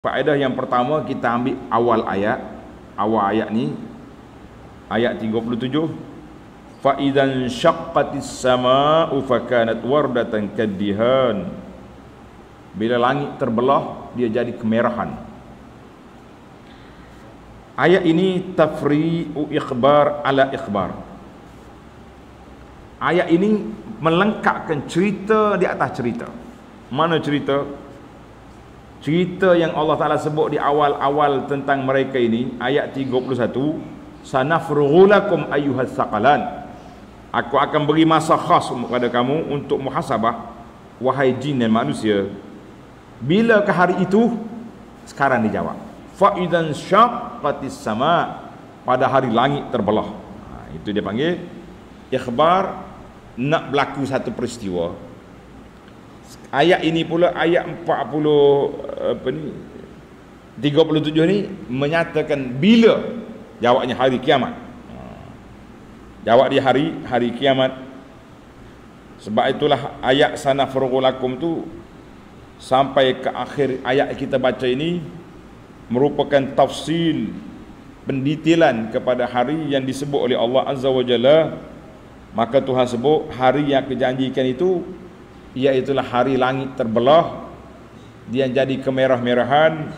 Faedah yang pertama kita ambil awal ayat. Awal ayat ni ayat 37. Fa idzan syaqqatis samaa'u fakanat wardatan kaddihan. Bila langit terbelah dia jadi kemerahan. Ayat ini tafri'u ikhbar ala ikhbar. Ayat ini melengkapkan cerita di atas cerita. Mana cerita? Cerita yang Allah Ta'ala sebut di awal-awal tentang mereka ini, ayat 31, sanafrughu lakum ayyuhas saqalan. Aku akan beri masa khas kepada kamu untuk muhasabah, wahai jin dan manusia. Bila ke hari itu? Sekarang dijawab. Fa idzan syaqqatis sama', pada hari langit terbelah. Itu dia panggil ikhbar, nak berlaku satu peristiwa. Ayat ini pula ayat 37 ni menyatakan bila, jawabnya hari kiamat. Jawab dia hari kiamat. Sebab itulah ayat sanafrughu lakum tu sampai ke akhir ayat kita baca ini merupakan tafsil, pendetailan kepada hari yang disebut oleh Allah Azza wa Jalla. Maka Tuhan sebut hari yang kejanjikan itu iaitulah hari langit terbelah, dia jadi kemerah-merahan,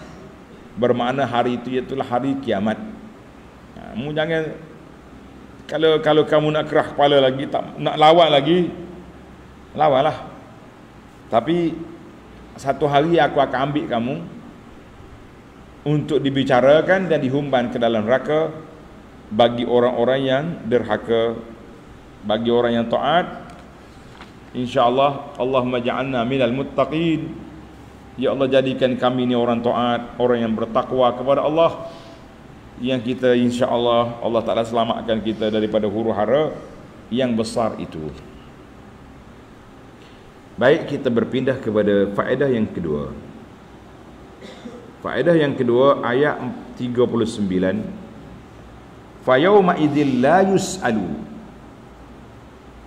bermakna hari itu iaitulah hari kiamat. Kamu jangan, kalau kamu nak kerah kepala lagi, tak nak lawan lagi, lawanlah. Tapi satu hari aku akan ambil kamu untuk dibicarakan dan dihumban ke dalam neraka bagi orang-orang yang derhaka, bagi orang yang taat. InsyaAllah, Allahumma ja'alna minal muttaqin. Ya Allah, jadikan kami ni orang taat, orang yang bertakwa kepada Allah, yang kita insyaAllah Allah Ta'ala selamatkan kita daripada huru-hara yang besar itu. Baik, kita berpindah kepada faedah yang kedua. Faedah yang kedua, ayat 39. Fa yauma idzil la yus'alu,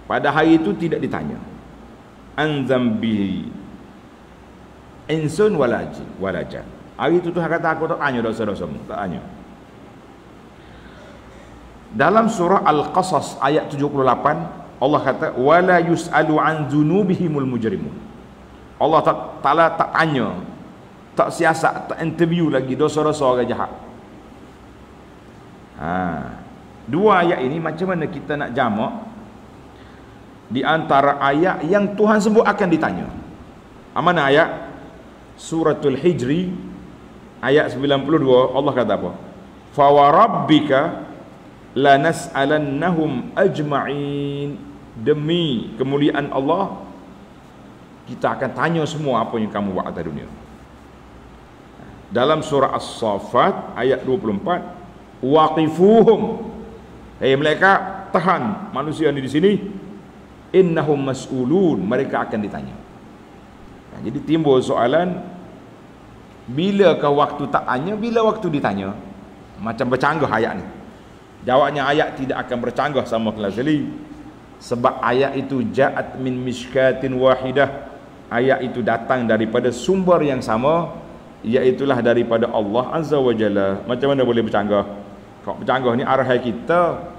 pada hari itu tidak ditanya an zambihi insun walajan. Hari itu Tuhan kata, aku tak tanya dosa-dosamu, tak tanya. Dalam surah Al-Qasas ayat 78 Allah kata wala yus'alu an dzunubihimul mujrimun. Allah Ta'ala tak tanya, tak siasat, tak interview lagi dosa-dosa orang jahat. Dua ayat ini macam mana kita nak jamak di antara ayat yang Tuhan sebut akan ditanya? Mana ayat? Suratul Hijri ayat 92. Allah kata apa? Fa wa rabbika lanas'alannahum ajma'in. Demi kemuliaan Allah, kita akan tanya semua apa yang kamu buat atas dunia. Dalam surah As-Saffat ayat 24, waqifuhum, hei mereka, tahan manusia ni di sini, innahum mas'ulun, mereka akan ditanya. Jadi timbul soalan, bilakah waktu tak tanya, bila waktu ditanya? Macam bercanggah ayat ni. Jawabnya ayat tidak akan bercanggah sama sekali, sebab ayat itu ja'at min mishkatin wahidah. Ayat itu datang daripada sumber yang sama, iaitulah daripada Allah Azza wa Jalla. Macam mana boleh bercanggah? Kalau bercanggah ni arah kita.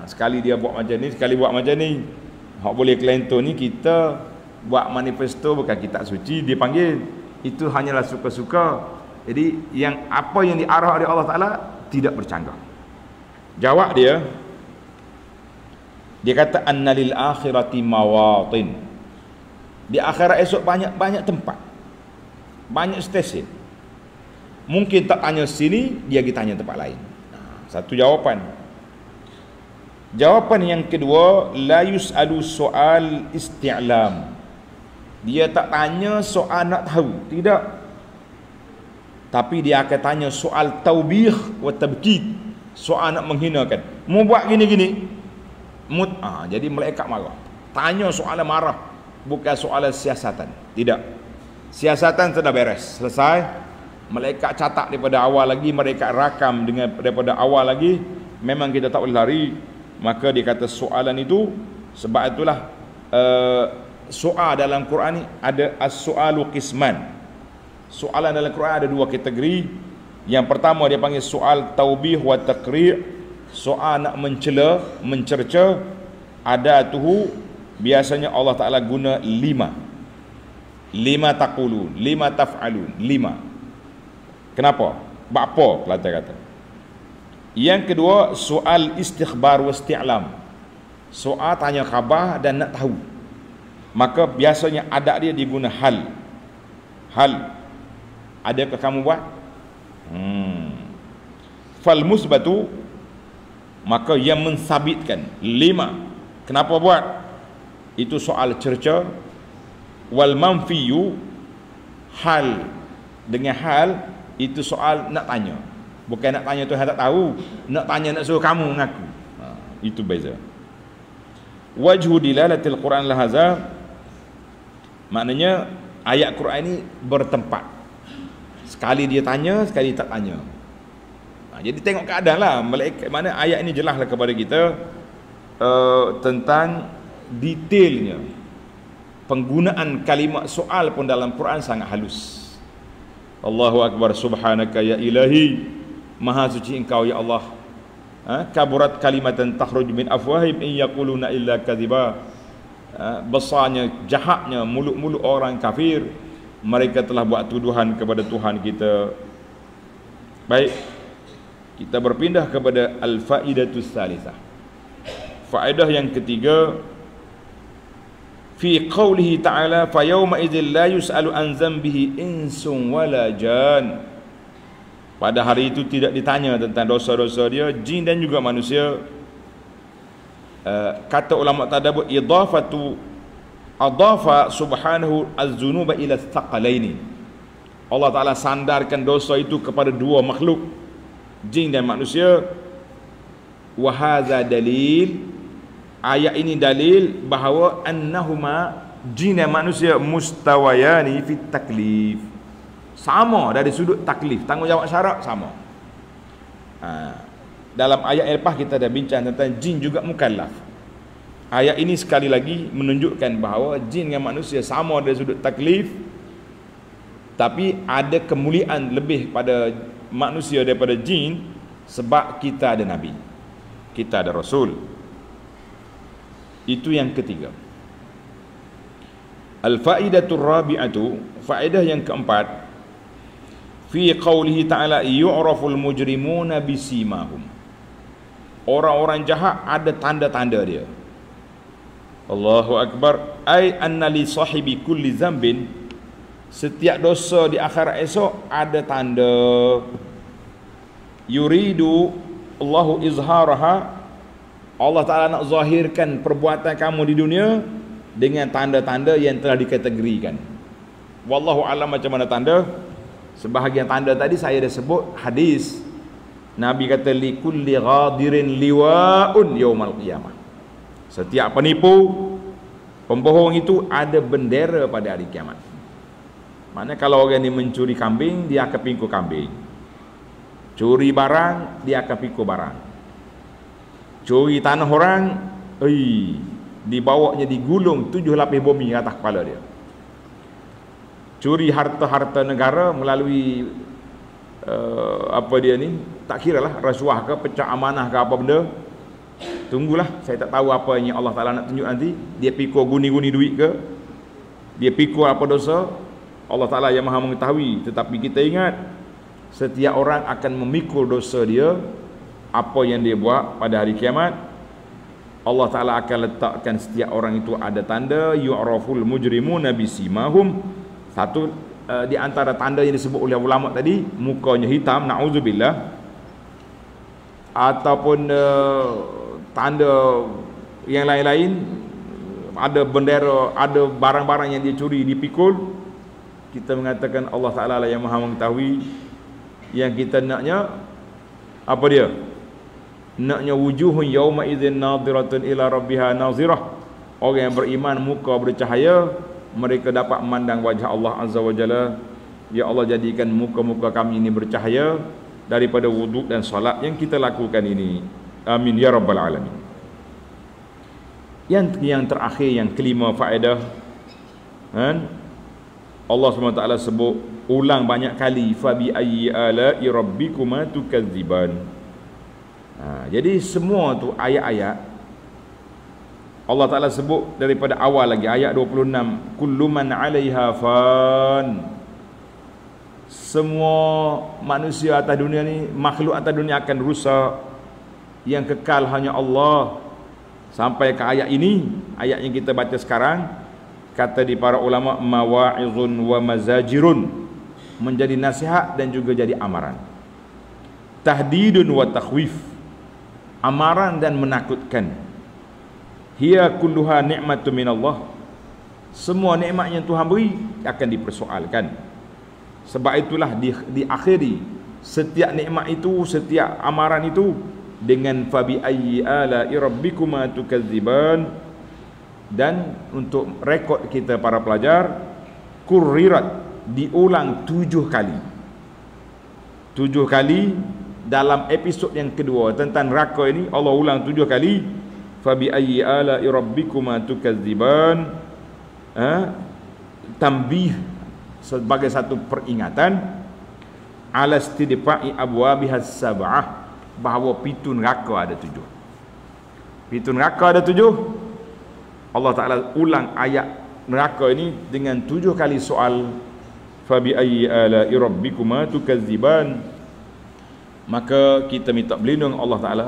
Sekali dia buat macam ni, sekali buat macam ni. Hak boleh kelentor ni kita buat manifesto, bukan kitab suci, dia panggil itu hanyalah suka-suka. Jadi yang apa yang diarah oleh Allah Ta'ala tidak bercanggah. Jawab dia kata annalil akhirati mawatin. Di akhirat esok banyak tempat, banyak stesen. Mungkin tak tanya sini, dia ditanya tempat lain. Satu jawapan. Jawapan yang kedua, la yus'alu soal isti'lam. Dia tak tanya soal nak tahu, tidak. Tapi dia akan tanya soal taubih wa tabkid, soal nak menghinakan. Mau buat gini-gini, jadi malaikat marah. Tanya soal marah, bukan soal siasatan. Tidak. Siasatan sudah beres, selesai. Malaikat catat daripada awal lagi, malaikat rakam daripada awal lagi. Memang kita tak boleh lari. Maka dia kata soalan itu, sebab itulah soal dalam Quran ni ada as-soalu qisman. Soalan dalam Quran ada dua kategori. Yang pertama dia panggil soal taubih wa taqri', soal nak mencela, mencerca. Ada tuhu biasanya Allah Taala guna 5 taqulun, 5 taf'alun, 5. Kenapa? Bapa Kelantan kata. Yang kedua soal istikhbar wa isti'lam, soal tanya khabar dan nak tahu. Maka biasanya ada dia diguna hal. Adakah kamu buat? Fal musbatu, maka yang mensabitkan 5. Kenapa buat? Itu soal cerca. Wal manfiyu, hal, dengan hal itu soal nak tanya. Bukan nak tanya Tuhan tak tahu, nak tanya nak suruh kamu mengaku. Itu beza. Wajhu dilalatil Quran lahaza, maknanya ayat Quran ini bertempat. Sekali dia tanya, sekali tak tanya. Jadi tengok keadaan lah. Mana ayat ini jelaslah kepada kita tentang detailnya. Penggunaan kalimat soal pun dalam Quran sangat halus. Allahu Akbar, subhanaka ya ilahi, maha suci engkau ya Allah. Kaburat kalimatan takhruj min afwahim in yaquluna illa kadhiba. Besarnya, jahatnya mulut-mulut orang kafir, mereka telah buat tuduhan kepada Tuhan kita. Baik, kita berpindah kepada al-faidatus salisah. Faedah yang ketiga, fi qawlihi ta'ala fa yawma idzil la yus'alu an dzambihi insun wala jan. Pada hari itu tidak ditanya tentang dosa-dosa dia, jin dan juga manusia. Kata ulama tadabbur, adafa subhanahu az-zunuba ila thaqalaini. Allah Ta'ala sandarkan dosa itu kepada dua makhluk, jin dan manusia. Wa hadza dalil, ayat ini dalil bahawa annahuma, jin dan manusia, mustawayani fit taklif, sama dari sudut taklif, tanggungjawab syarak sama. Dalam ayat lepas kita dah bincang tentang jin juga mukallaf. Ayat ini sekali lagi menunjukkan bahawa jin dengan manusia sama dari sudut taklif, tapi ada kemuliaan lebih pada manusia daripada jin sebab kita ada nabi, kita ada rasul. Itu yang ketiga. Al-faidatur rabi'atu, faedah yang keempat, fi qawlihi ta'ala yu'raful mujrimuna bisimahum. Orang-orang jahat ada tanda-tanda dia. Allahu Akbar. Ai anna li sahibi kulli zambin, setiap dosa di akhirat esok ada tanda. Yuridu Allahu izharaha, Allah Ta'ala nak zahirkan perbuatan kamu di dunia dengan tanda-tanda yang telah dikategorikan. Wallahu alam macam mana tanda. Sebahagian tanda tadi saya dah sebut hadis. Nabi kata li kulli ghadirin liwa'un yaumal qiyamah. Setiap penipu, pembohong itu ada bendera pada hari kiamat. Maknanya kalau orang ni mencuri kambing, dia akan pikul kambing. Curi barang, dia akan pikul barang. Curi tanah orang, dibawanya digulung 7 lapis bumi atas kepala dia. Curi harta-harta negara melalui apa dia ni, tak kira lah rasuah ke, pecah amanah ke, apa benda. Tunggulah, saya tak tahu apa yang Allah Ta'ala nak tunjuk nanti. Dia pikul guni-guni duit ke, dia pikul apa dosa, Allah Ta'ala yang maha mengetahui. Tetapi kita ingat, setiap orang akan memikul dosa dia, apa yang dia buat pada hari kiamat. Allah Ta'ala akan letakkan setiap orang itu ada tanda. Yu'raful mujrimuna bisimahum. Satu di antara tanda yang disebut oleh ulama tadi, mukanya hitam, na'udzubillah, ataupun tanda yang lain-lain, ada bendera, ada barang-barang yang dia curi dipikul. Kita mengatakan Allah Ta'ala lah yang maha mengetahui. Yang kita naknya apa dia? Naknya wujuhun yawma idzin nadhiratun ila rabbiha nazirah. Orang yang beriman muka bercahaya, mereka dapat memandang wajah Allah Azza wa Jalla. Ya Allah, jadikan muka-muka kami ini bercahaya daripada wuduk dan solat yang kita lakukan ini. Amin ya rabbal alamin. Yang terakhir, yang kelima faedah, kan? Allah SWT sebut ulang banyak kali, fabi ayyi ala'i rabbikuma tukadziban. Jadi semua tu ayat-ayat Allah Ta'ala sebut daripada awal lagi, ayat 26, kullu man 'alaiha fan. Semua manusia atas dunia ni, makhluk atas dunia akan rusak, yang kekal hanya Allah. Sampai ke ayat ini, ayat yang kita baca sekarang, kata di para ulama, mawa'izun wa mazajirun, menjadi nasihat dan juga jadi amaran. Tahdidun wa takhwif, amaran dan menakutkan. Hiya kulluha ni'matu minallah, semua nikmat yang Tuhan beri akan dipersoalkan. Sebab itulah diakhiri setiap nikmat itu, setiap amaran itu dengan fabi ayyi ala'i rabbikuma tukadziban. Dan untuk rekod kita para pelajar, kurrirat, diulang 7 kali. 7 kali dalam episod yang kedua tentang neraka ini, Allah ulang 7 kali, fabi ayyi ala'i rabbikuma tukadziban. Tambih, sebagai satu peringatan, ala istidfa'i abwabihas sab'ah, bahawa pintu neraka ada 7. Pintu neraka ada 7. Allah Ta'ala ulang ayat neraka ini dengan 7 kali soal, fabi ayyi ala'i rabbikuma tukadziban. Maka kita minta berlindung Allah Ta'ala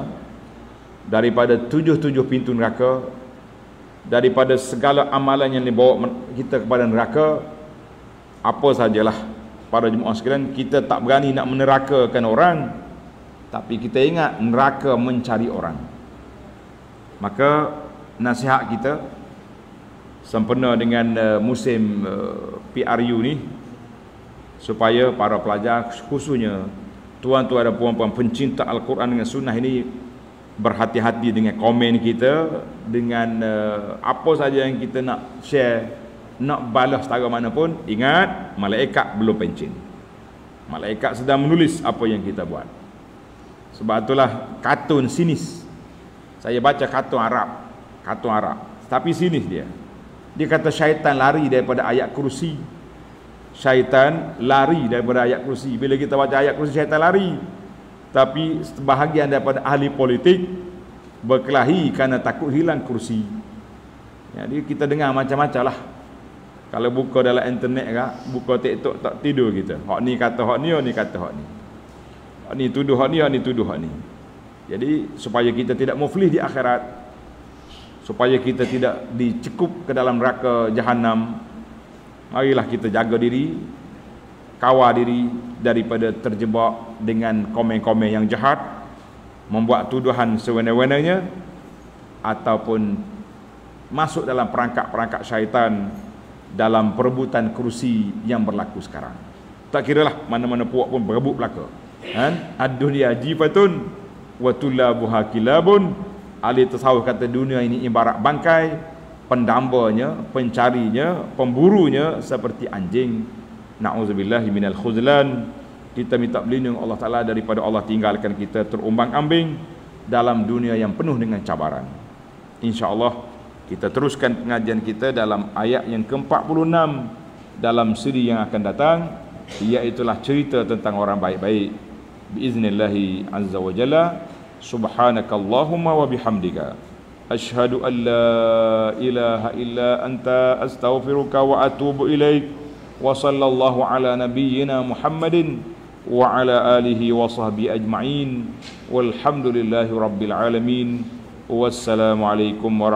daripada 7 pintu neraka, daripada segala amalan yang dibawa kita kepada neraka. Apa sajalah para jemaah sekalian, kita tak berani nak menerakakan orang, tapi kita ingat neraka mencari orang. Maka nasihat kita sempena dengan musim PRU ni, supaya para pelajar, khususnya tuan-tuan dan puan-puan pencinta Al-Quran dengan Sunnah ini, berhati-hati dengan komen kita, dengan apa saja yang kita nak share, nak balas setara mana pun. Ingat, malaikat belum pencin, malaikat sedang menulis apa yang kita buat. Sebab itulah kartun sinis, saya baca kartun Arab, tapi sinis dia kata syaitan lari daripada ayat kursi. Syaitan lari daripada ayat kursi. Bila kita baca ayat kursi, syaitan lari. Tapi sebahagian daripada ahli politik berkelahi kerana takut hilang kursi. Jadi kita dengar macam-macam lah. Kalau buka dalam internet ke, buka TikTok, tak tidur kita. Hak ni kata hak ni, hak ni kata hak ni. Hak ni tuduh hak ni, hak ni tuduh hak ni. Jadi supaya kita tidak muflih di akhirat, supaya kita tidak dicekup ke dalam neraka jahanam, marilah kita jaga diri, kawal diri daripada terjebak dengan komen-komen yang jahat, membuat tuduhan sewenang-wenangnya, ataupun masuk dalam perangkap-perangkap syaitan dalam perebutan kursi yang berlaku sekarang. Tak kiralah mana-mana puak pun berebut belaka. Ad-dunya jifatun wa tullabuha kilabun. Ahli tasawuf kata dunia ini ibarat bangkai, pendambanya, pencarinya, pemburunya seperti anjing. Na'udzubillahi minal khuzlan. Kita minta berlindung Allah Ta'ala daripada Allah tinggalkan kita terumbang-ambing dalam dunia yang penuh dengan cabaran. InsyaAllah kita teruskan pengajian kita dalam ayat yang ke-46 dalam siri yang akan datang, iaitulah cerita tentang orang baik-baik. Biiznillahi azza wa jalla. Subhanakallahumma wa bihamdika asyhadu an la ilaha illa anta astaghfiruka wa atubu ilaik. Wa sallallahu ala nabiyyina Muhammadin wa ala alihi wa sahbihi ajma'in. Walhamdulillahi rabbil alamin. Wassalamu alaikum warahmatullahi